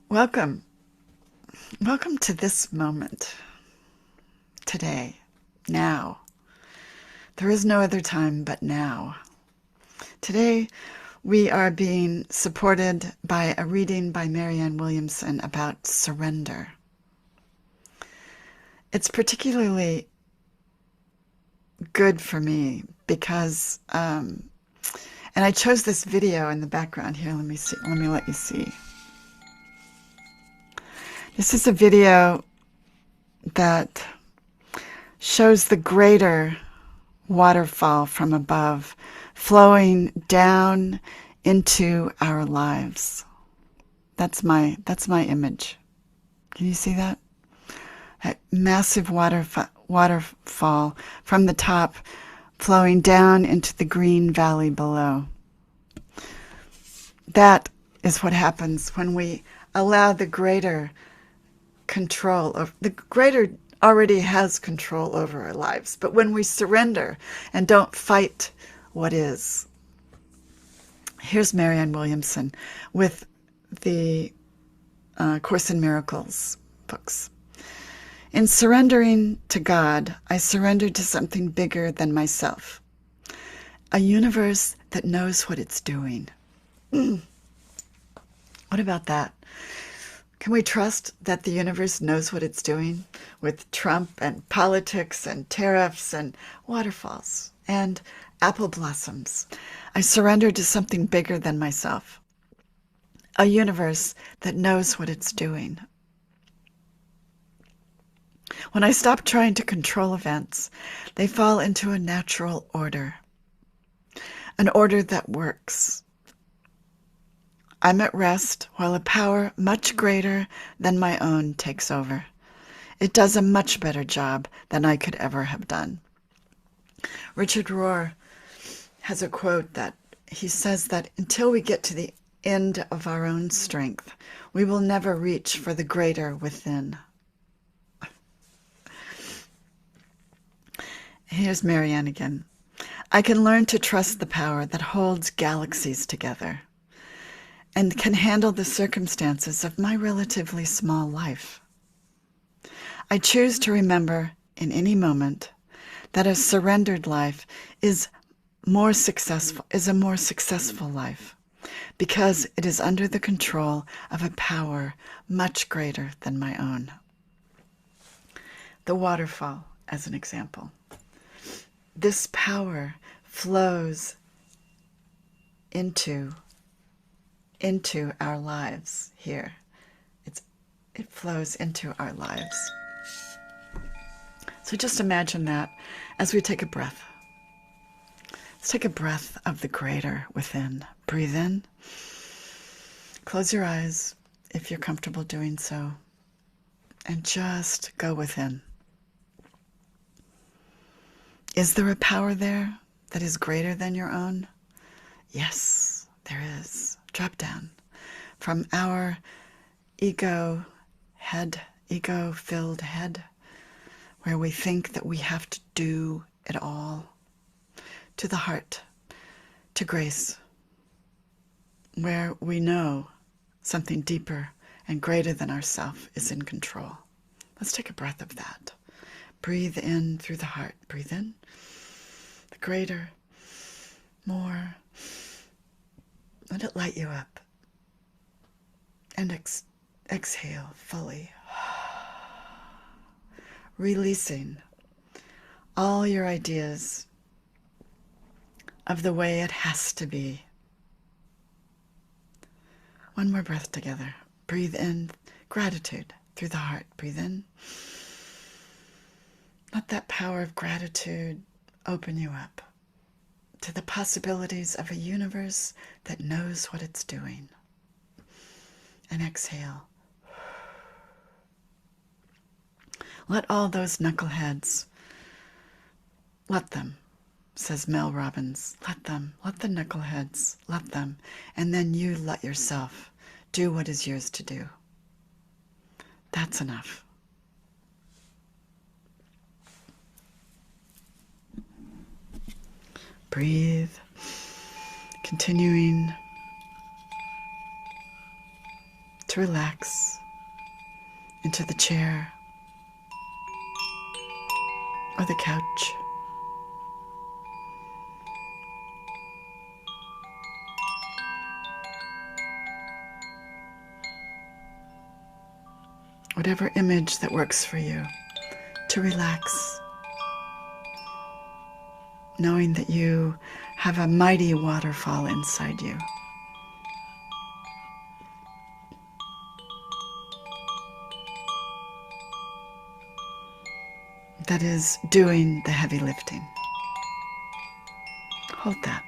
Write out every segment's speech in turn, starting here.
Welcome. Welcome to this moment. Today. Now. There is no other time but now. Today, we are being supported by a reading by Marianne Williamson about surrender. It's particularly good for me because, and I chose this video in the background here. Let me let you see. This is a video that shows the greater waterfall from above flowing down into our lives. That's my image. Can you see that? That massive waterfall from the top flowing down into the green valley below. That is what happens when we allow the greater control of the greater already has control over our lives, but when we surrender and don't fight what is. Here's Marianne Williamson with the Course in Miracles books. In surrendering to God, I surrender to something bigger than myself, a universe that knows what it's doing. What about that? Can we trust that the universe knows what it's doing with Trump and politics and tariffs and waterfalls and apple blossoms? I surrender to something bigger than myself, a universe that knows what it's doing. When I stop trying to control events, they fall into a natural order, an order that works. I'm at rest while a power much greater than my own takes over. It does a much better job than I could ever have done. Richard Rohr has a quote that he says that until we get to the end of our own strength, we will never reach for the greater within. Here's Marianne again. I can learn to trust the power that holds galaxies together and can handle the circumstances of my relatively small life. I choose to remember in any moment that a surrendered life is a more successful life because it is under the control of a power much greater than my own. The waterfall as an example. This power flows into our lives here. It flows into our lives. So just imagine that as we take a breath. Let's take a breath of the greater within. Breathe in. Close your eyes if you're comfortable doing so. And just go within. Is there a power there that is greater than your own? Yes, there is. Drop down from our ego-filled head, where we think that we have to do it all, to the heart, to grace, where we know something deeper and greater than ourself is in control. Let's take a breath of that. Breathe in through the heart. Breathe in. The greater, more. Let it light you up. And exhale fully. Releasing all your ideas of the way it has to be. One more breath together. Breathe in gratitude through the heart. Breathe in. Let that power of gratitude open you up to the possibilities of a universe that knows what it's doing. And exhale. Let all those knuckleheads, let them, says Mel Robbins, let the knuckleheads, let them, and then you let yourself do what is yours to do. That's enough. Breathe, continuing to relax into the chair or the couch. Whatever image that works for you, to relax, knowing that you have a mighty waterfall inside you. That is doing the heavy lifting. Hold that.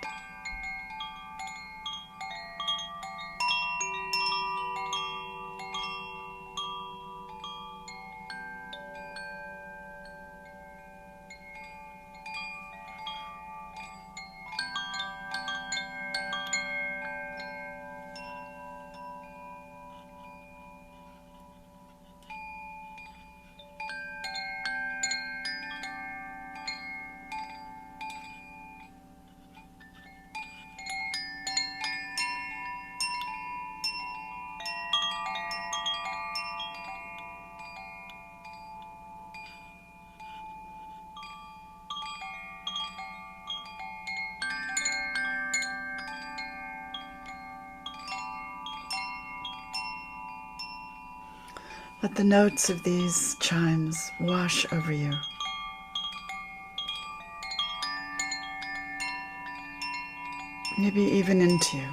Let the notes of these chimes wash over you. Maybe even into you.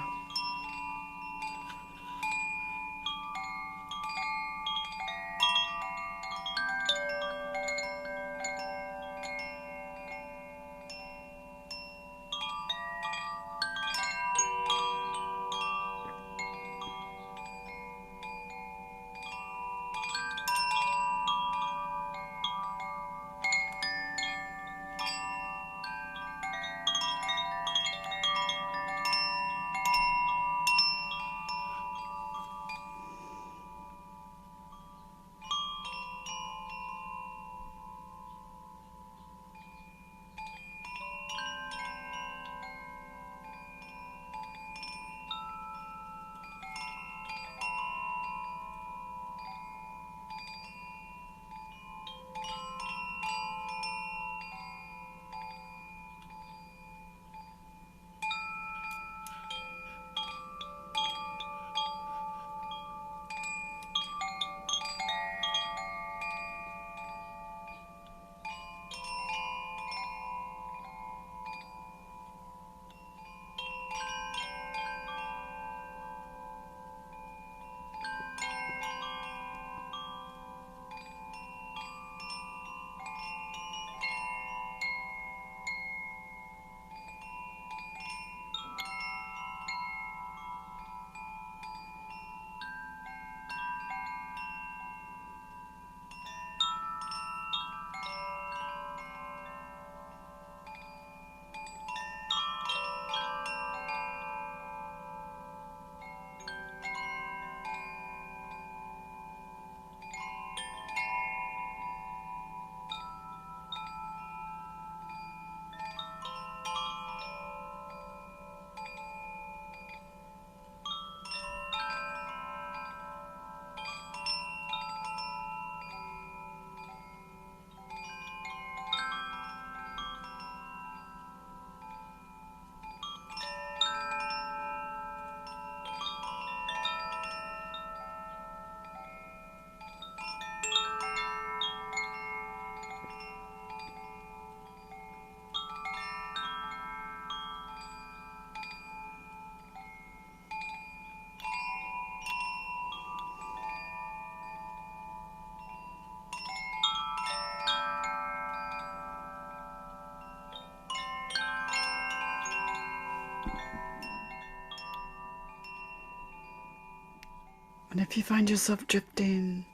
And if you find yourself drifting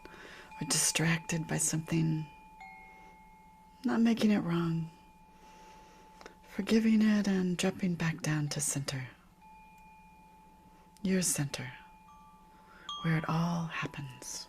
or distracted by something, not making it wrong, forgiving it and dropping back down to center. Your center, where it all happens.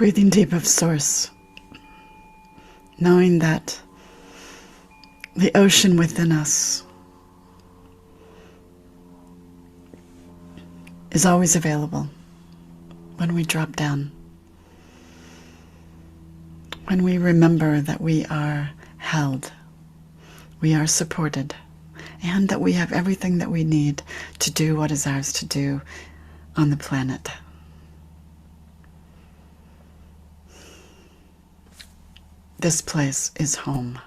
Breathing deep of source, knowing that the ocean within us is always available when we drop down, when we remember that we are held, we are supported, and that we have everything that we need to do what is ours to do on the planet. This place is home.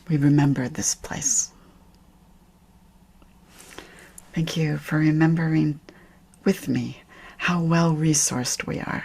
We remember this place. Thank you for remembering with me how well resourced we are.